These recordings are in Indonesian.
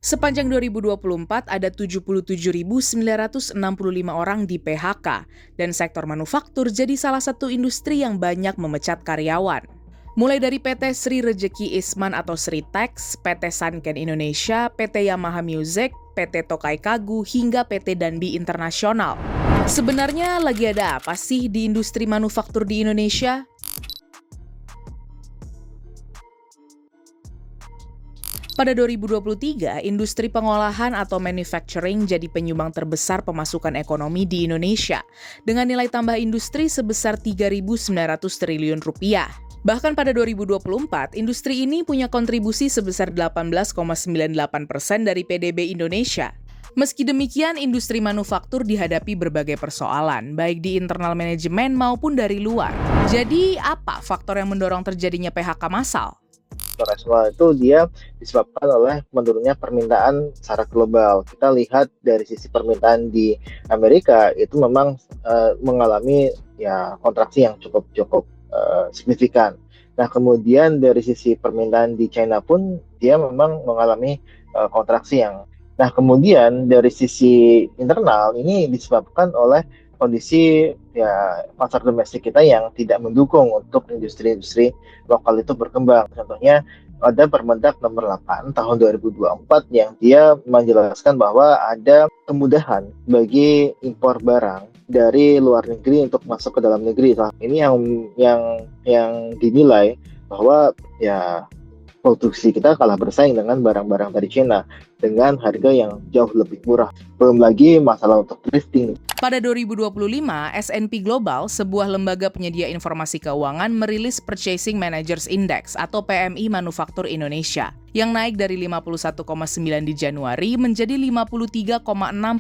Sepanjang 2024 ada 77.965 orang di PHK, dan sektor manufaktur jadi salah satu industri yang banyak memecat karyawan. Mulai dari PT Sri Rejeki Isman atau Sritex, PT Sanken Indonesia, PT Yamaha Music, PT Tokai Kagu, hingga PT Danbi Internasional. Sebenarnya lagi ada apa sih di industri manufaktur di Indonesia? Pada 2023, industri pengolahan atau manufacturing jadi penyumbang terbesar pemasukan ekonomi di Indonesia, dengan nilai tambah industri sebesar 3.900 triliun rupiah. Bahkan pada 2024, industri ini punya kontribusi sebesar 18,98% dari PDB Indonesia. Meski demikian, industri manufaktur dihadapi berbagai persoalan, baik di internal manajemen maupun dari luar. Jadi, apa faktor yang mendorong terjadinya PHK massal? Nasional itu dia disebabkan oleh menurunnya permintaan secara global. Kita lihat dari sisi permintaan di Amerika itu memang mengalami kontraksi yang cukup signifikan. Nah, kemudian dari sisi permintaan di China pun dia memang mengalami kontraksi yang. Nah, kemudian dari sisi internal ini disebabkan oleh kondisi pasar domestik kita yang tidak mendukung untuk industri-industri lokal itu berkembang. Contohnya ada Permendak nomor 8 tahun 2024 yang dia menjelaskan bahwa ada kemudahan bagi impor barang dari luar negeri untuk masuk ke dalam negeri. Nah, ini yang dinilai bahwa produksi kita kalah bersaing dengan barang-barang dari China dengan harga yang jauh lebih murah. Belum lagi masalah untuk thrifting. Pada 2025, S&P Global, sebuah lembaga penyedia informasi keuangan, merilis Purchasing Managers Index atau PMI Manufaktur Indonesia, yang naik dari 51,9 di Januari menjadi 53,6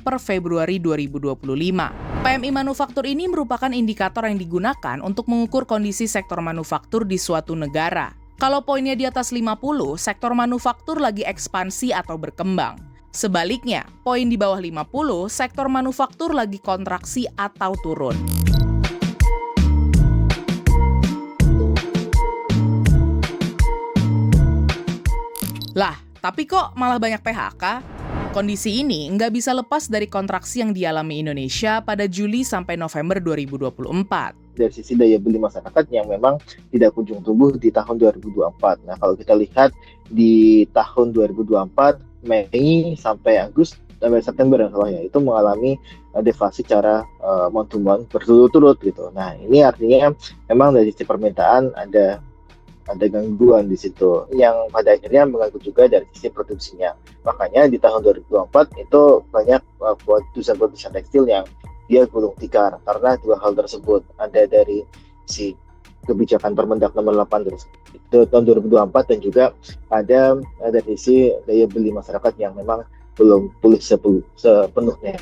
per Februari 2025. PMI Manufaktur ini merupakan indikator yang digunakan untuk mengukur kondisi sektor manufaktur di suatu negara. Kalau poinnya di atas 50, sektor manufaktur lagi ekspansi atau berkembang. Sebaliknya, poin di bawah 50, sektor manufaktur lagi kontraksi atau turun. Lah, tapi kok malah banyak PHK? Kondisi ini nggak bisa lepas dari kontraksi yang dialami Indonesia pada Juli sampai November 2024. Dari sisi daya beli masyarakat yang memang tidak kunjung tumbuh di tahun 2024. Nah, kalau kita lihat di tahun 2024, Mei sampai September itu mengalami deflasi secara month to month berturut-turut gitu. Nah, ini artinya memang dari sisi permintaan ada gangguan di situ yang pada akhirnya mengganggu juga dari sisi produksinya. Makanya di tahun 2024 itu banyak produsen tekstil yang dia gulung tikar karena dua hal tersebut. Ada dari si kebijakan Permendak nomor 8 itu tahun 2024 dan juga ada dari sisi daya beli masyarakat yang memang belum pulih sepenuhnya.